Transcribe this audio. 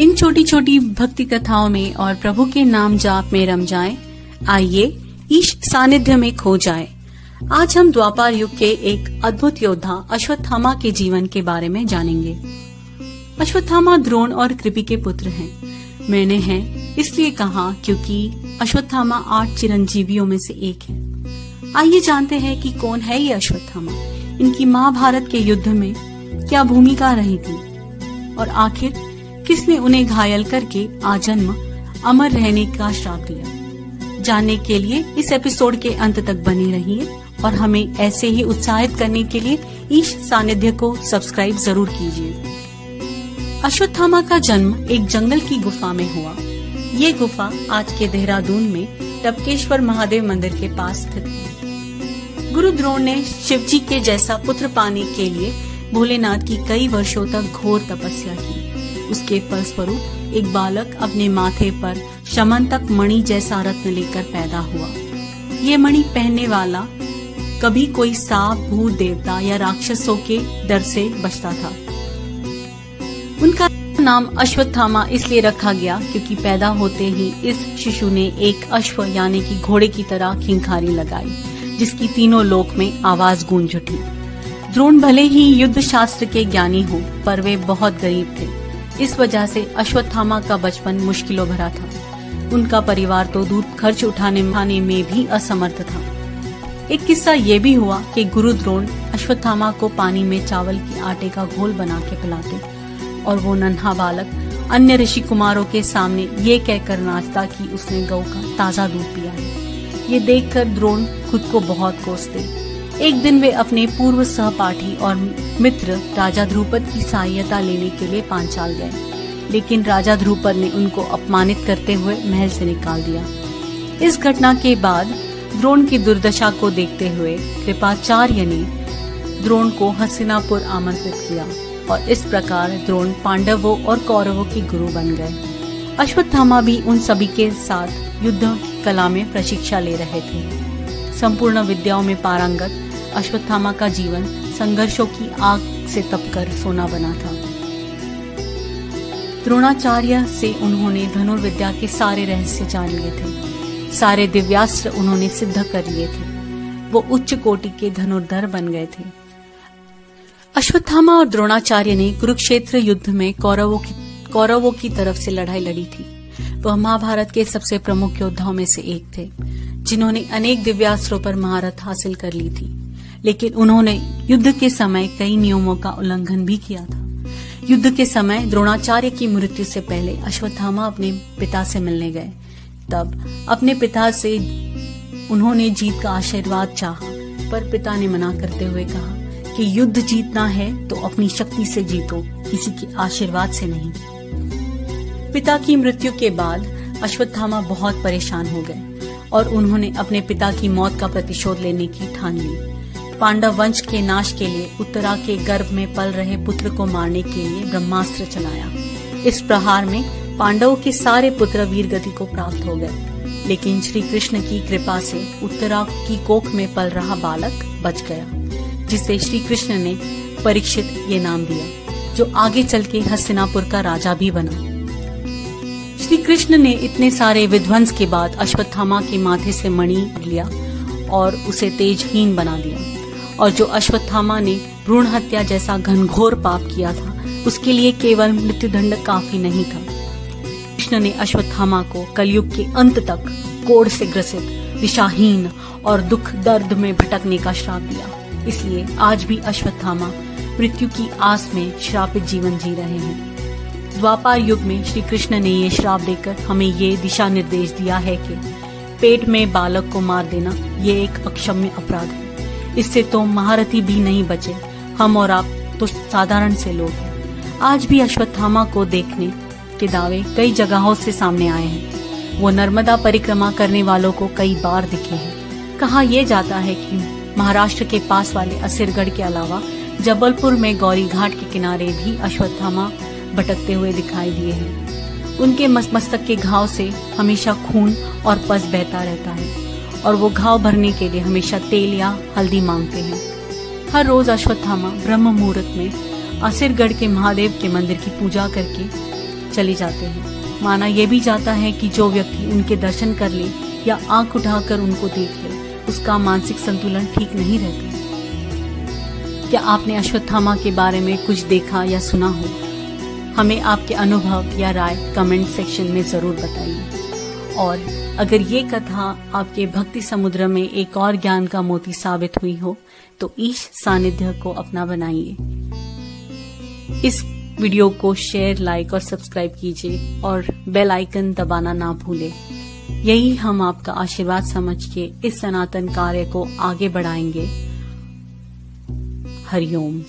इन छोटी छोटी भक्ति कथाओं में और प्रभु के नाम जाप में रम जाएं। आइए ईश सानिध्य में खो जाएं। आज हम द्वापर युग के एक अद्भुत योद्धा अश्वत्थामा के जीवन के बारे में जानेंगे। अश्वत्थामा द्रोण और कृपि के पुत्र हैं। मैंने है इसलिए कहा क्योंकि अश्वत्थामा 8 चिरंजीवियों में से एक है। आइए जानते हैं कि कौन है ये अश्वत्थामा, इनकी महाभारत के युद्ध में क्या भूमिका रही थी और आखिर किसने उन्हें घायल करके आजन्म अमर रहने का श्राप दिया। जानने के लिए इस एपिसोड के अंत तक बने रहिए और हमें ऐसे ही उत्साहित करने के लिए ईश सानिध्य को सब्सक्राइब जरूर कीजिए। अश्वत्थामा का जन्म एक जंगल की गुफा में हुआ। ये गुफा आज के देहरादून में टपकेश्वर महादेव मंदिर के पास स्थित है। गुरु द्रोण ने शिवजी के जैसा पुत्र पाने के लिए भोलेनाथ की कई वर्षों तक घोर तपस्या की। उसके फलस्वरूप एक बालक अपने माथे पर शमंतक मणि जैसा रत्न लेकर पैदा हुआ। ये मणि पहनने वाला कभी कोई सांप, भूत, देवता या राक्षसों के डर से बचता था। उनका नाम अश्वत्थामा इसलिए रखा गया क्योंकि पैदा होते ही इस शिशु ने एक अश्व यानी कि घोड़े की तरह खिंखारी लगाई, जिसकी तीनों लोक में आवाज गूंज उठी। द्रोण भले ही युद्ध शास्त्र के ज्ञानी हो, पर वे बहुत गरीब थे। इस वजह से अश्वत्थामा का बचपन मुश्किलों भरा था। उनका परिवार तो दूध खर्च उठाने में भी असमर्थ था। एक किस्सा ये भी हुआ कि गुरु द्रोण अश्वत्थामा को पानी में चावल के आटे का घोल बना के पिलाते और वो नन्हा बालक अन्य ऋषि कुमारों के सामने ये कहकर नाचता कि उसने गौ का ताजा दूध पिया है। ये देखकर द्रोण खुद को बहुत कोसते। एक दिन वे अपने पूर्व सहपाठी और मित्र राजा ध्रुपद की सहायता लेने के लिए पांचाल गए, लेकिन राजा ध्रुपद ने उनको अपमानित करते हुए महल से निकाल दिया। इस घटना के बाद द्रोण की दुर्दशा को देखते हुए कृपाचार्य ने द्रोण को हस्तिनापुर आमंत्रित किया और इस प्रकार द्रोण पांडवों और कौरवों के गुरु बन गए। अश्वत्थामा भी उन सभी के साथ युद्ध कला में प्रशिक्षा ले रहे थे। संपूर्ण विद्याओं में पारंगत अश्वत्थामा का जीवन संघर्षों की आग से तपकर सोना बना था। द्रोणाचार्य से उन्होंने धनुर्विद्या के सारे रहस्य जान लिए थे। सारे दिव्यास्त्र उन्होंने सिद्ध कर लिए थे। वो उच्च कोटि के धनुर्धर बन गए थे। अश्वत्थामा और द्रोणाचार्य ने कुरुक्षेत्र युद्ध में कौरवों की तरफ से लड़ाई लड़ी थी। वह महाभारत के सबसे प्रमुख योद्धाओं में से एक थे, जिन्होंने अनेक दिव्यास्त्रों पर महारत हासिल कर ली थी। लेकिन उन्होंने युद्ध के समय कई नियमों का उल्लंघन भी किया था। युद्ध के समय द्रोणाचार्य की मृत्यु से पहले अश्वत्थामा अपने पिता से मिलने गए। तब अपने पिता से उन्होंने जीत का आशीर्वाद चाहा, पर पिता ने मना करते हुए कहा कि युद्ध जीतना है तो अपनी शक्ति से जीतो, किसी के आशीर्वाद से नहीं। पिता की मृत्यु के बाद अश्वत्थामा बहुत परेशान हो गए और उन्होंने अपने पिता की मौत का प्रतिशोध लेने की ठान ली। पांडव वंश के नाश के लिए उत्तरा के गर्भ में पल रहे पुत्र को मारने के लिए ब्रह्मास्त्र चलाया। इस प्रहार में पांडवों के सारे पुत्र वीर गति को प्राप्त हो गए, लेकिन श्री कृष्ण की कृपा से उत्तरा की कोख में पल रहा बालक बच गया, जिसे श्री कृष्ण ने परीक्षित ये नाम दिया, जो आगे चल के हस्तिनापुर का राजा भी बना। श्री कृष्ण ने इतने सारे विध्वंस के बाद अश्वत्थामा के माथे से मणि लिया और उसे तेजहीन बना दिया। और जो अश्वत्थामा ने भ्रूण हत्या जैसा घनघोर पाप किया था, उसके लिए केवल मृत्युदंड काफी नहीं था। कृष्ण ने अश्वत्थामा को कलयुग के अंत तक कोढ़ से ग्रसित, दिशाहीन और दुख दर्द में भटकने का श्राप दिया। इसलिए आज भी अश्वत्थामा मृत्यु की आस में श्रापित जीवन जी रहे हैं। द्वापर युग में श्री कृष्ण ने ये श्राप देकर हमें ये दिशा निर्देश दिया है कि पेट में बालक को मार देना ये एक अक्षम्य अपराध है। इससे तो महारथी भी नहीं बचे, हम और आप तो साधारण से लोग हैं। आज भी अश्वत्थामा को देखने के दावे कई जगहों से सामने आए हैं। वो नर्मदा परिक्रमा करने वालों को कई बार दिखे हैं। कहा यह जाता है कि महाराष्ट्र के पास वाले असरगढ़ के अलावा जबलपुर में गौरी घाट के किनारे भी अश्वत्थामा भटकते हुए दिखाई दिए हैं। उनके मस्तक के घाव से हमेशा खून और पस बहता रहता है और वो घाव भरने के लिए हमेशा तेल या हल्दी मांगते हैं। हर रोज अश्वत्थामा ब्रह्म मुहूर्त में असरगढ़ के महादेव के मंदिर की पूजा करके चले जाते हैं। माना यह भी जाता है कि जो व्यक्ति उनके दर्शन कर ले या आंख उठाकर उनको देख ले, उसका मानसिक संतुलन ठीक नहीं रहता। क्या आपने अश्वत्थामा के बारे में कुछ देखा या सुना हो? हमें आपके अनुभव या राय कमेंट सेक्शन में जरूर बताइए। और अगर ये कथा आपके भक्ति समुद्र में एक और ज्ञान का मोती साबित हुई हो तो ईश सानिध्य को अपना बनाइए। इस वीडियो को शेयर, लाइक और सब्सक्राइब कीजिए और बेल आइकन दबाना ना भूलें। यही हम आपका आशीर्वाद समझ के इस सनातन कार्य को आगे बढ़ाएंगे। हरिओम।